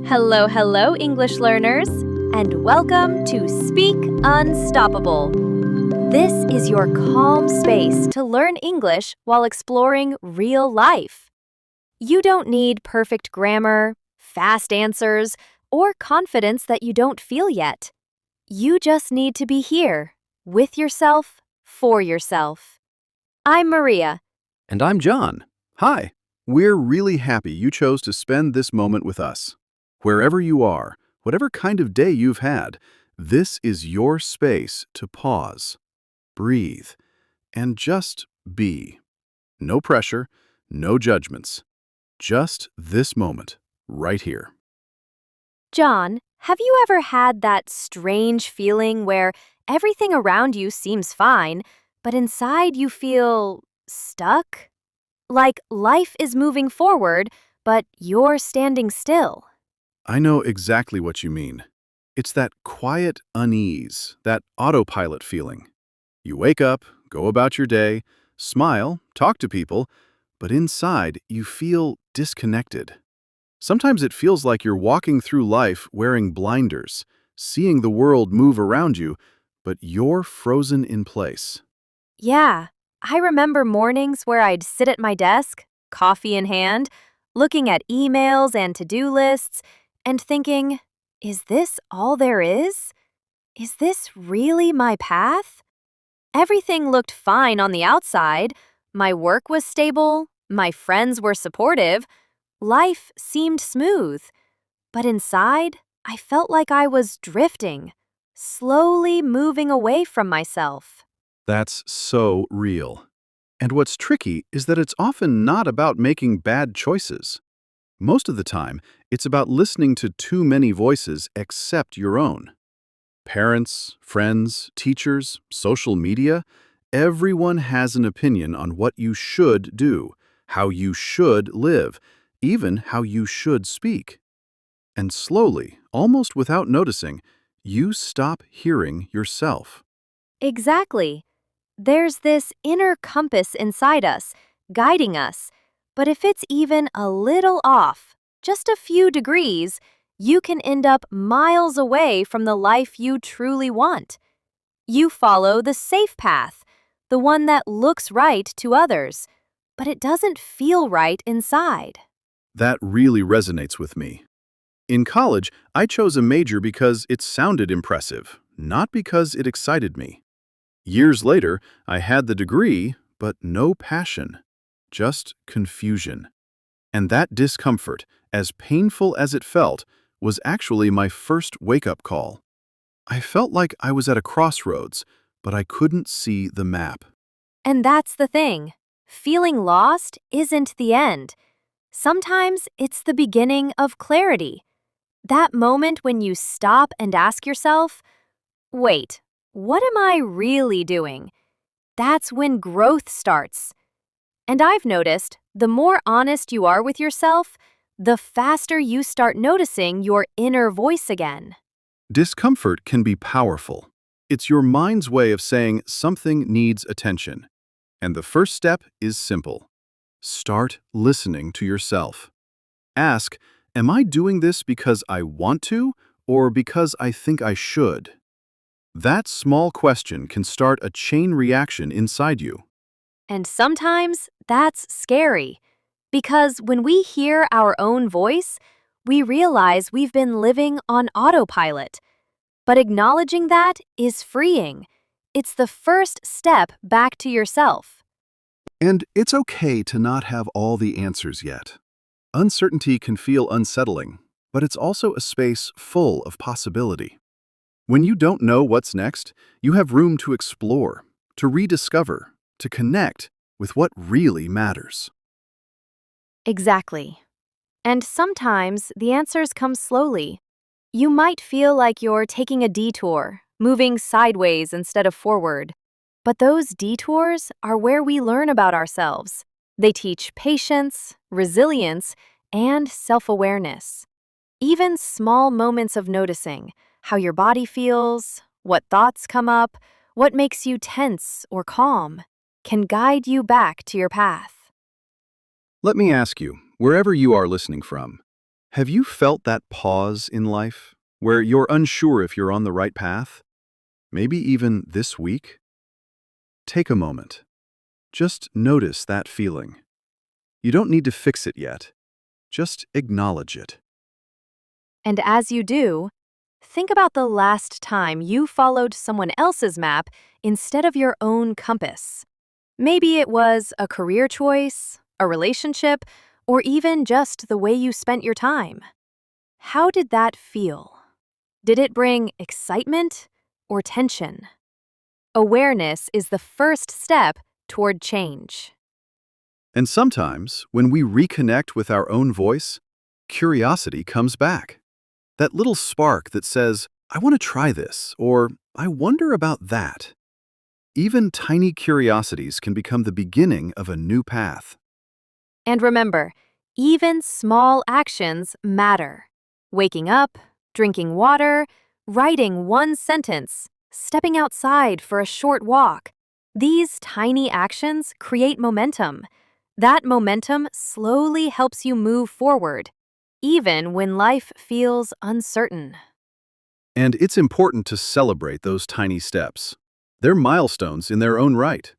Hello, hello, English learners, and welcome to Speak Unstoppable. This is your calm space to learn English while exploring real life. You don't need perfect grammar, fast answers, or confidence that you don't feel yet. You just need to be here, with yourself, for yourself. I'm Maria. And I'm John. Hi. We're really happy you chose to spend this moment with us. Wherever you are, whatever kind of day you've had, this is your space to pause, breathe, and just be. No pressure, no judgments. Just this moment, right here. John, have you ever had that strange feeling where everything around you seems fine, but inside you feel stuck? Like life is moving forward, but you're standing still. I know exactly what you mean. It's that quiet unease, that autopilot feeling. You wake up, go about your day, smile, talk to people, but inside you feel disconnected. Sometimes it feels like you're walking through life wearing blinders, seeing the world move around you, but you're frozen in place. Yeah, I remember mornings where I'd sit at my desk, coffee in hand, looking at emails and to-do lists, and thinking, is this all there is? Is this really my path? Everything looked fine on the outside. My work was stable, my friends were supportive, life seemed smooth. But inside, I felt like I was drifting, slowly moving away from myself. That's so real. And what's tricky is that it's often not about making bad choices. Most of the time, it's about listening to too many voices except your own. Parents, friends, teachers, social media, everyone has an opinion on what you should do, how you should live, even how you should speak. And slowly, almost without noticing, you stop hearing yourself. Exactly. There's this inner compass inside us, guiding us. But if it's even a little off, just a few degrees, you can end up miles away from the life you truly want. You follow the safe path, the one that looks right to others, but it doesn't feel right inside. That really resonates with me. In college, I chose a major because it sounded impressive, not because it excited me. Years later, I had the degree, but no passion, just confusion. And that discomfort, as painful as it felt, was actually my first wake-up call. I felt like I was at a crossroads, but I couldn't see the map. And that's the thing. Feeling lost isn't the end. Sometimes it's the beginning of clarity. That moment when you stop and ask yourself, wait, what am I really doing? That's when growth starts. And I've noticed, the more honest you are with yourself, the faster you start noticing your inner voice again. Discomfort can be powerful. It's your mind's way of saying something needs attention. And the first step is simple. Start listening to yourself. Ask, am I doing this because I want to or because I think I should? That small question can start a chain reaction inside you. And sometimes that's scary, because when we hear our own voice, we realize we've been living on autopilot. But acknowledging that is freeing. It's the first step back to yourself. And it's okay to not have all the answers yet. Uncertainty can feel unsettling, but it's also a space full of possibility. When you don't know what's next, you have room to explore, to rediscover, to connect with what really matters. Exactly. And sometimes the answers come slowly. You might feel like you're taking a detour, moving sideways instead of forward. But those detours are where we learn about ourselves. They teach patience, resilience, and self-awareness. Even small moments of noticing how your body feels, what thoughts come up, what makes you tense or calm, can guide you back to your path. Let me ask you, wherever you are listening from, Have you felt that pause in life where you're unsure if you're on the right path? Maybe even this week? Take a moment. Just notice that feeling. You don't need to fix it yet. Just acknowledge it. And as you do, think about the last time you followed someone else's map instead of your own compass. Maybe it was a career choice, a relationship, or even just the way you spent your time. How did that feel? Did it bring excitement or tension? Awareness is the first step toward change. And sometimes, when we reconnect with our own voice, curiosity comes back. That little spark that says, I want to try this, or I wonder about that. Even tiny curiosities can become the beginning of a new path. And remember, even small actions matter. Waking up, drinking water, writing one sentence, stepping outside for a short walk. These tiny actions create momentum. That momentum slowly helps you move forward, even when life feels uncertain. And it's important to celebrate those tiny steps. They're milestones in their own right.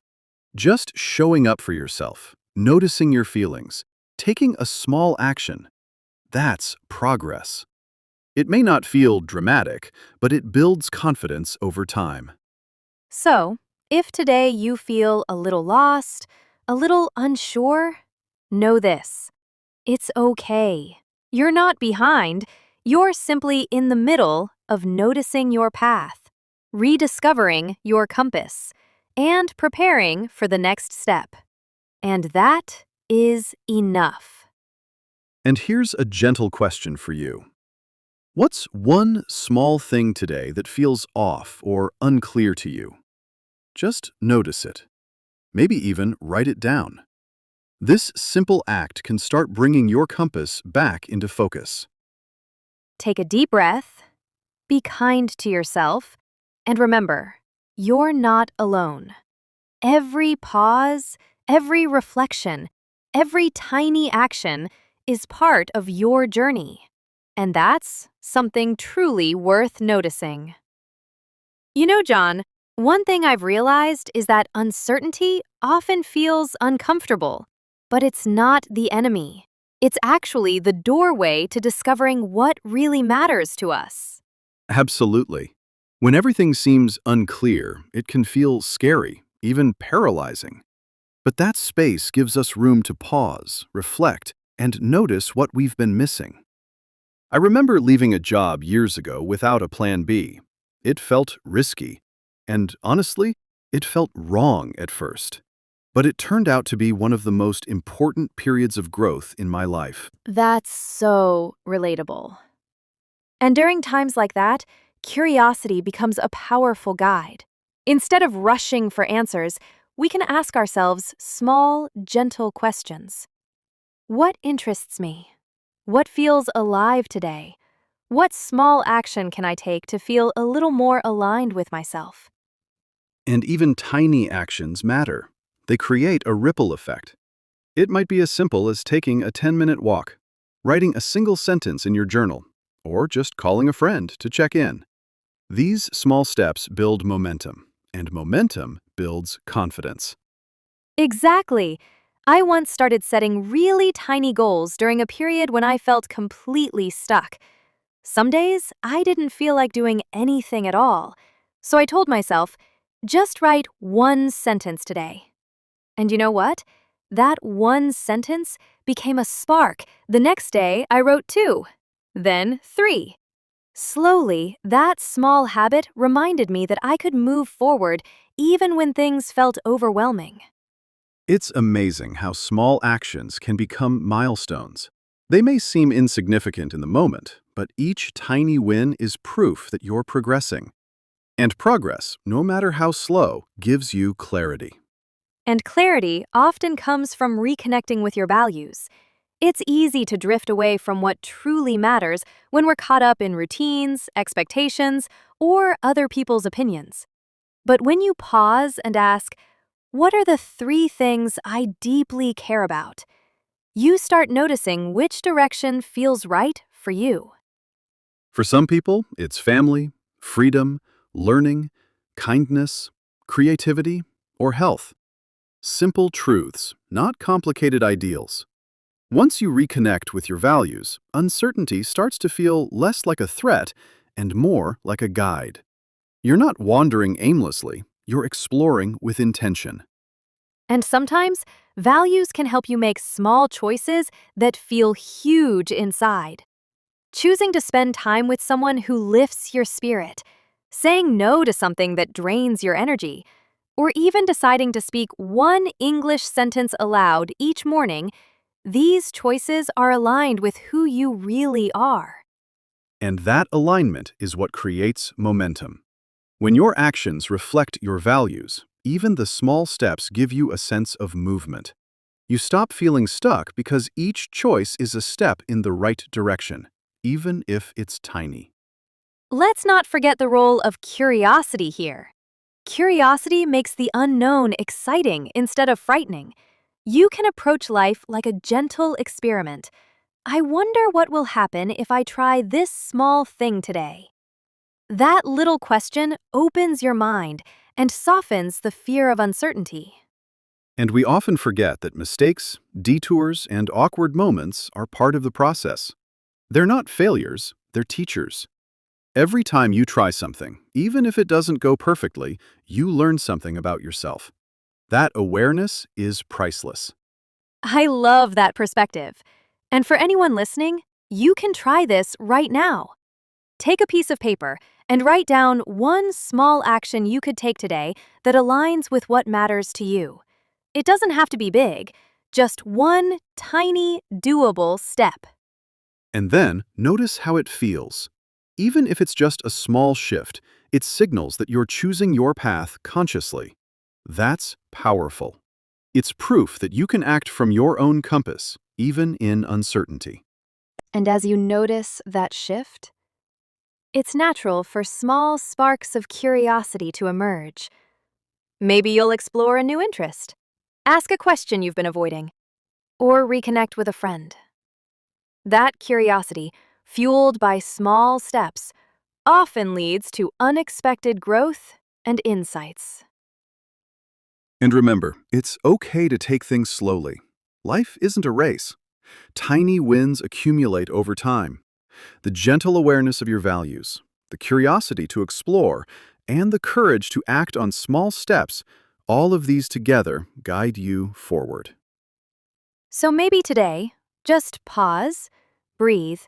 Just showing up for yourself, noticing your feelings, taking a small action, that's progress. It may not feel dramatic, but it builds confidence over time. So, if today you feel a little lost, a little unsure, know this. It's okay. You're not behind. You're simply in the middle of noticing your path, rediscovering your compass, and preparing for the next step. And that is enough. And here's a gentle question for you. What's one small thing today that feels off or unclear to you? Just notice it. Maybe even write it down. This simple act can start bringing your compass back into focus. Take a deep breath, be kind to yourself, and remember, you're not alone. Every pause, every reflection, every tiny action is part of your journey. And that's something truly worth noticing. You know, John, one thing I've realized is that uncertainty often feels uncomfortable, but it's not the enemy. It's actually the doorway to discovering what really matters to us. Absolutely. When everything seems unclear, it can feel scary, even paralyzing. But that space gives us room to pause, reflect, and notice what we've been missing. I remember leaving a job years ago without a plan B. It felt risky, and honestly, it felt wrong at first. But it turned out to be one of the most important periods of growth in my life. That's so relatable. And during times like that, curiosity becomes a powerful guide. Instead of rushing for answers, we can ask ourselves small, gentle questions. What interests me? What feels alive today? What small action can I take to feel a little more aligned with myself? And even tiny actions matter. They create a ripple effect. It might be as simple as taking a 10-minute walk, writing a single sentence in your journal, or just calling a friend to check in. These small steps build momentum, and momentum builds confidence. Exactly. I once started setting really tiny goals during a period when I felt completely stuck. Some days, I didn't feel like doing anything at all. So I told myself, just write one sentence today. And you know what? That one sentence became a spark. The next day, I wrote two, then three. Slowly, that small habit reminded me that I could move forward even when things felt overwhelming. It's amazing how small actions can become milestones. They may seem insignificant in the moment, but each tiny win is proof that you're progressing. And progress, no matter how slow, gives you clarity. And clarity often comes from reconnecting with your values. It's easy to drift away from what truly matters when we're caught up in routines, expectations, or other people's opinions. But when you pause and ask, what are the three things I deeply care about? You start noticing which direction feels right for you? For some people, it's family, freedom, learning, kindness, creativity, or health. Simple truths, not complicated ideals. Once you reconnect with your values, uncertainty starts to feel less like a threat and more like a guide. You're not wandering aimlessly, you're exploring with intention. And sometimes, values can help you make small choices that feel huge inside. Choosing to spend time with someone who lifts your spirit, saying no to something that drains your energy, or even deciding to speak one English sentence aloud each morning, these choices are aligned with who you really are. And that alignment is what creates momentum. When your actions reflect your values, even the small steps give you a sense of movement. You stop feeling stuck because each choice is a step in the right direction, even if it's tiny. Let's not forget the role of curiosity here. Curiosity makes the unknown exciting instead of frightening. You can approach life like a gentle experiment. I wonder what will happen if I try this small thing today. That little question opens your mind and softens the fear of uncertainty. And we often forget that mistakes, detours, and awkward moments are part of the process. They're not failures, they're teachers. Every time you try something, even if it doesn't go perfectly, you learn something about yourself. That awareness is priceless. I love that perspective. And for anyone listening, you can try this right now. Take a piece of paper and write down one small action you could take today that aligns with what matters to you. It doesn't have to be big, just one tiny, doable step. And then notice how it feels. Even if it's just a small shift, it signals that you're choosing your path consciously. That's powerful. It's proof that you can act from your own compass, even in uncertainty. And as you notice that shift, it's natural for small sparks of curiosity to emerge. Maybe you'll explore a new interest, ask a question you've been avoiding, or reconnect with a friend. That curiosity, fueled by small steps, often leads to unexpected growth and insights. And remember, it's okay to take things slowly. Life isn't a race. Tiny wins accumulate over time. The gentle awareness of your values, the curiosity to explore, and the courage to act on small steps, all of these together guide you forward. So maybe today, just pause, breathe,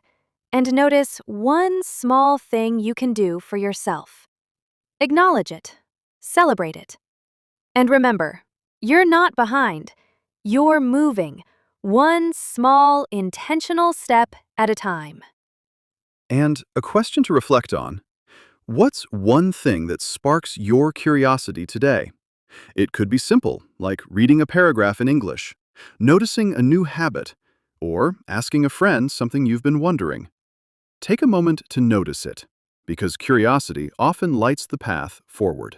and notice one small thing you can do for yourself. Acknowledge it, celebrate it. And remember, you're not behind. You're moving, one small, intentional step at a time. And a question to reflect on: what's one thing that sparks your curiosity today? It could be simple, like reading a paragraph in English, noticing a new habit, or asking a friend something you've been wondering. Take a moment to notice it, because curiosity often lights the path forward.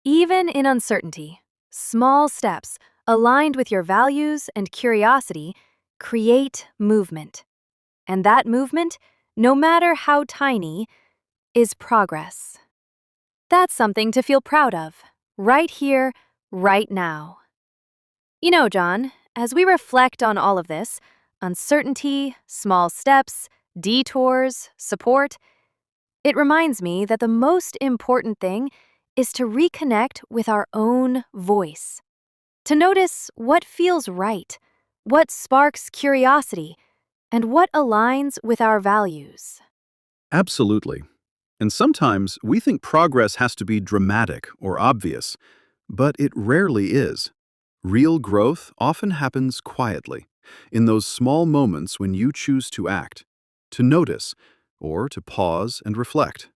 Even in uncertainty, small steps aligned with your values and curiosity create movement. And that movement, no matter how tiny, is progress. That's something to feel proud of, right here, right now. You know, John, as we reflect on all of this, uncertainty, small steps, detours, support, it reminds me that the most important thing is to reconnect with our own voice, to notice what feels right, what sparks curiosity, and what aligns with our values. Absolutely. And sometimes we think progress has to be dramatic or obvious, but it rarely is. Real growth often happens quietly, in those small moments when you choose to act, to notice, or to pause and reflect.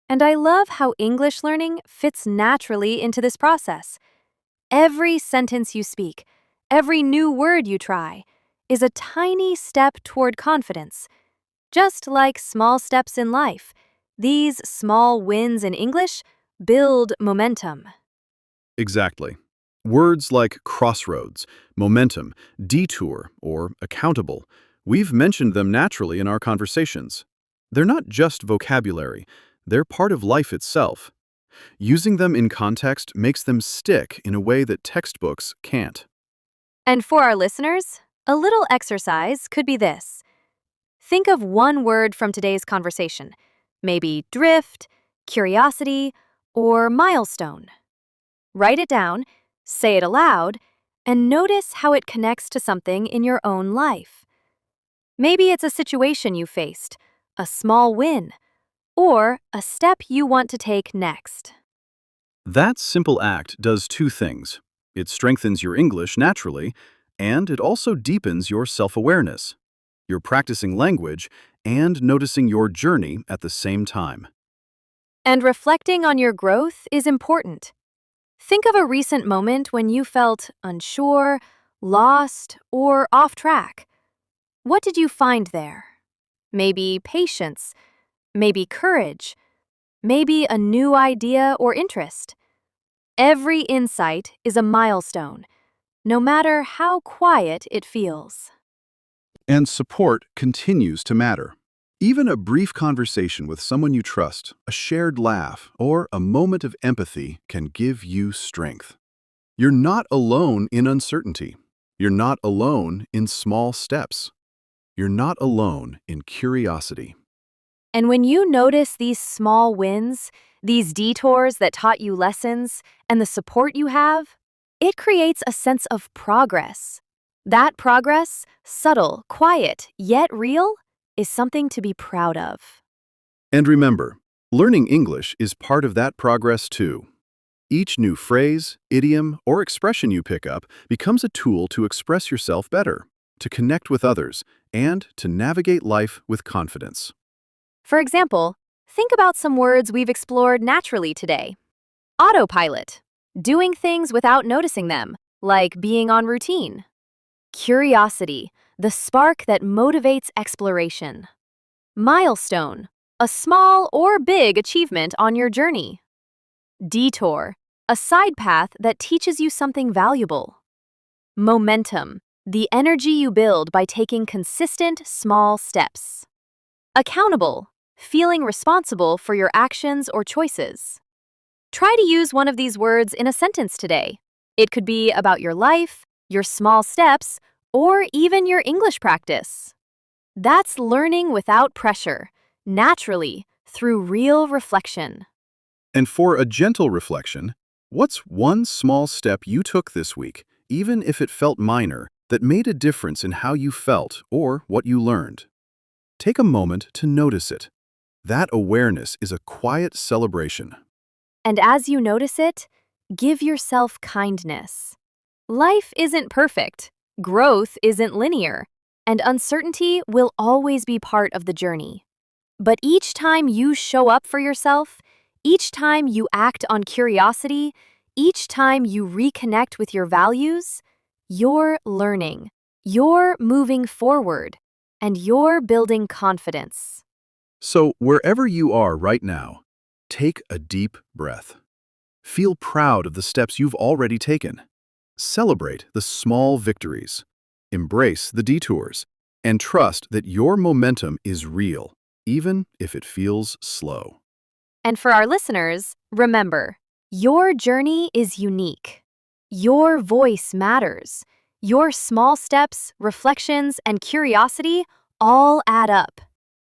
And I love how English learning fits naturally into this process. Every sentence you speak, every new word you try, is a tiny step toward confidence. Just like small steps in life, these small wins in English build momentum. Exactly. Words like crossroads, momentum, detour, or accountable We've mentioned them naturally in our conversations. They're not just vocabulary, they're part of life itself. Using them in context makes them stick in a way that textbooks can't. And for our listeners, a little exercise could be this. Think of one word from today's conversation, maybe drift, curiosity, or milestone. Write it down, say it aloud, and notice how it connects to something in your own life. Maybe it's a situation you faced, a small win, or a step you want to take next. That simple act does two things. It strengthens your English naturally, and it also deepens your self-awareness. You're practicing language and noticing your journey at the same time. And reflecting on your growth is important. Think of a recent moment when you felt unsure, lost, or off track. What did you find there? Maybe patience, maybe courage, maybe a new idea or interest. Every insight is a milestone, no matter how quiet it feels. And support continues to matter. Even a brief conversation with someone you trust, a shared laugh, or a moment of empathy can give you strength. You're not alone in uncertainty. You're not alone in small steps. You're not alone in curiosity. And when you notice these small wins, these detours that taught you lessons, and the support you have, it creates a sense of progress. That progress, subtle, quiet, yet real, is something to be proud of. And remember, learning English is part of that progress too. Each new phrase, idiom, or expression you pick up becomes a tool to express yourself better, to connect with others, and to navigate life with confidence. For example, think about some words we've explored naturally today. Autopilot, doing things without noticing them, like being on routine. Curiosity, the spark that motivates exploration. Milestone, a small or big achievement on your journey. Detour, a side path that teaches you something valuable. Momentum, the energy you build by taking consistent, small steps. Accountable, feeling responsible for your actions or choices. Try to use one of these words in a sentence today. It could be about your life, your small steps, or even your English practice. That's learning without pressure, naturally, through real reflection. And for a gentle reflection, what's one small step you took this week, even if it felt minor, that made a difference in how you felt or what you learned? Take a moment to notice it. That awareness is a quiet celebration. And as you notice it, give yourself kindness. Life isn't perfect, growth isn't linear, and uncertainty will always be part of the journey. But each time you show up for yourself, each time you act on curiosity, each time you reconnect with your values, you're learning, you're moving forward, and you're building confidence. So wherever you are right now, take a deep breath. Feel proud of the steps you've already taken. Celebrate the small victories. Embrace the detours. And trust that your momentum is real, even if it feels slow. And for our listeners, remember, your journey is unique. Your voice matters. Your small steps, reflections, and curiosity all add up.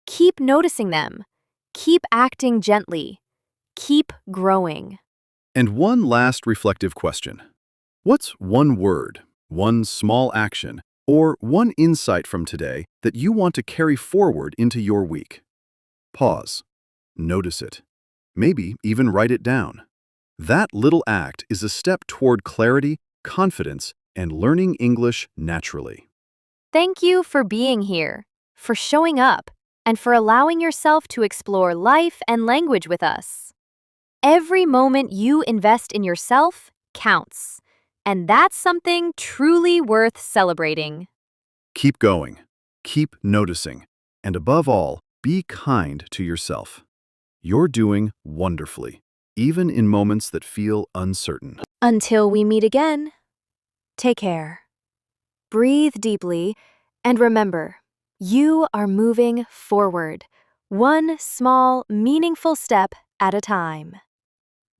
Keep noticing them. Keep acting gently. Keep growing. And one last reflective question. What's one word, one small action, or one insight from today that you want to carry forward into your week? Pause. Notice it. Maybe even write it down. That little act is a step toward clarity, confidence, and learning English naturally. Thank you for being here, for showing up, and for allowing yourself to explore life and language with us. Every moment you invest in yourself counts, and that's something truly worth celebrating. Keep going, keep noticing, and above all, be kind to yourself. You're doing wonderfully, even in moments that feel uncertain. Until we meet again, take care. Breathe deeply, and remember, You are moving forward, one small, meaningful step at a time.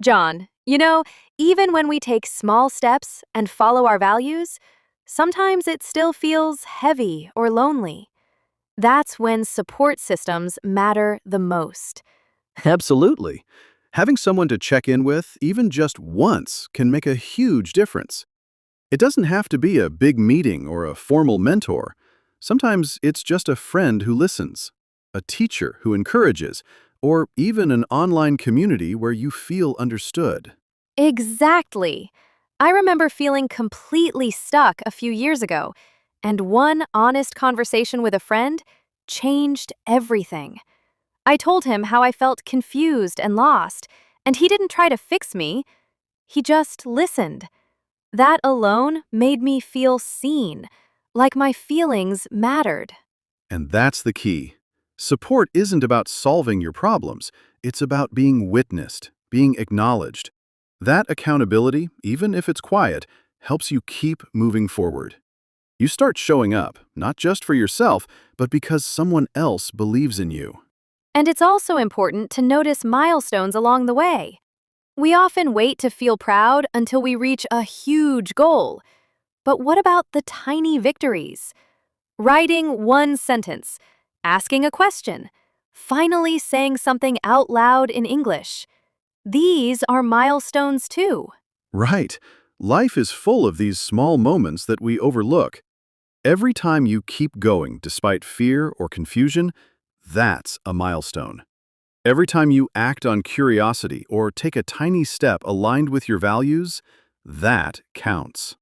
John, even when we take small steps and follow our values, sometimes it still feels heavy or lonely. That's when support systems matter the most. Absolutely. Having someone to check in with, even just once, can make a huge difference. It doesn't have to be a big meeting or a formal mentor. Sometimes it's just a friend who listens, a teacher who encourages, or even an online community where you feel understood. Exactly. I remember feeling completely stuck a few years ago, and one honest conversation with a friend changed everything. I told him how I felt confused and lost, and he didn't try to fix me, he just listened. That alone made me feel seen, like my feelings mattered. And that's the key. Support isn't about solving your problems, it's about being witnessed, being acknowledged. That accountability, even if it's quiet, helps you keep moving forward. You start showing up, not just for yourself, but because someone else believes in you. And it's also important to notice milestones along the way. We often wait to feel proud until we reach a huge goal. But what about the tiny victories? Writing one sentence, asking a question, finally saying something out loud in English. These are milestones too. Right. Life is full of these small moments that we overlook. Every time you keep going despite fear or confusion, that's a milestone. Every time you act on curiosity or take a tiny step aligned with your values, that counts.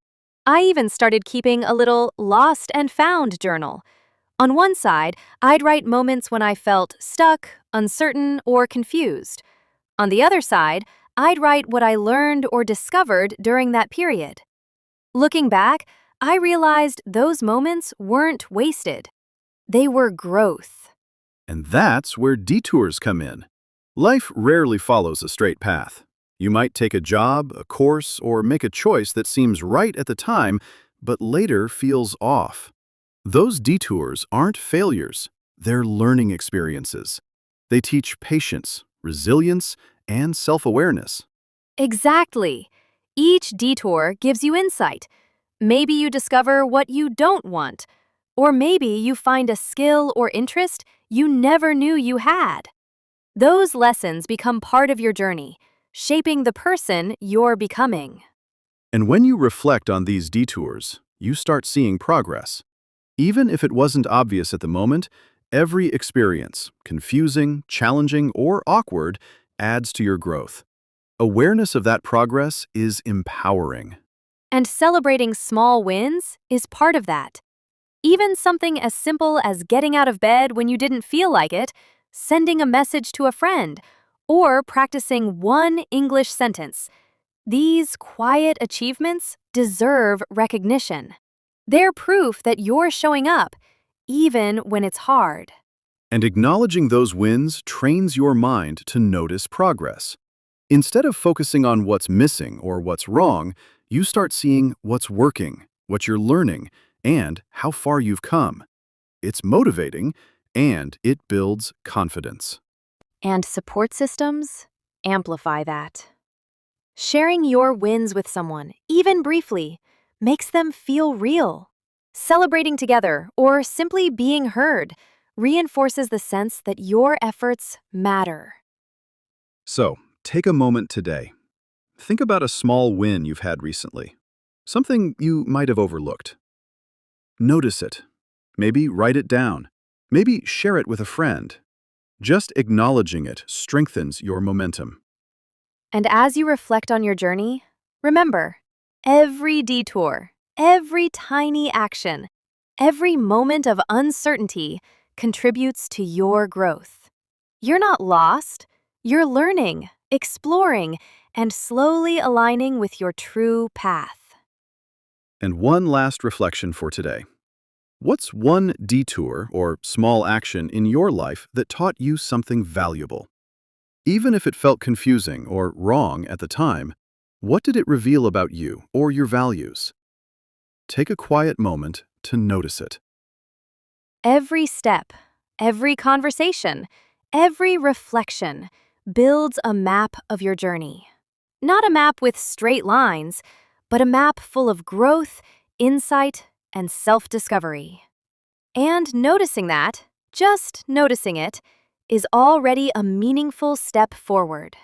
I even started keeping a little lost and found journal. On one side, I'd write moments when I felt stuck, uncertain, or confused. On the other side, I'd write what I learned or discovered during that period. Looking back, I realized those moments weren't wasted. They were growth. And that's where detours come in. Life rarely follows a straight path. You might take a job, a course, or make a choice that seems right at the time, but later feels off. Those detours aren't failures, they're learning experiences. They teach patience, resilience, and self-awareness. Exactly. Each detour gives you insight. Maybe you discover what you don't want, or maybe you find a skill or interest you never knew you had. Those lessons become part of your journey, shaping the person you're becoming. And when you reflect on these detours, you start seeing progress. Even if it wasn't obvious at the moment, every experience, confusing, challenging, or awkward, adds to your growth. Awareness of that progress is empowering. And celebrating small wins is part of that. Even something as simple as getting out of bed when you didn't feel like it, sending a message to a friend, or practicing one English sentence. These quiet achievements deserve recognition. They're proof that you're showing up, even when it's hard. And acknowledging those wins trains your mind to notice progress. Instead of focusing on what's missing or what's wrong, you start seeing what's working, what you're learning, and how far you've come. It's motivating, and it builds confidence. And support systems amplify that. Sharing your wins with someone, even briefly, makes them feel real. Celebrating together or simply being heard reinforces the sense that your efforts matter. So, take a moment today. Think about a small win you've had recently, something you might have overlooked. Notice it. Maybe write it down. Maybe share it with a friend. Just acknowledging it strengthens your momentum. And as you reflect on your journey, remember, every detour, every tiny action, every moment of uncertainty contributes to your growth. You're not lost, you're learning, exploring, and slowly aligning with your true path. And one last reflection for today. What's one detour or small action in your life that taught you something valuable? Even if it felt confusing or wrong at the time, what did it reveal about you or your values? Take a quiet moment to notice it. Every step, every conversation, every reflection builds a map of your journey. Not a map with straight lines, but a map full of growth, insight, and self-discovery. And noticing that, just noticing it, is already a meaningful step forward.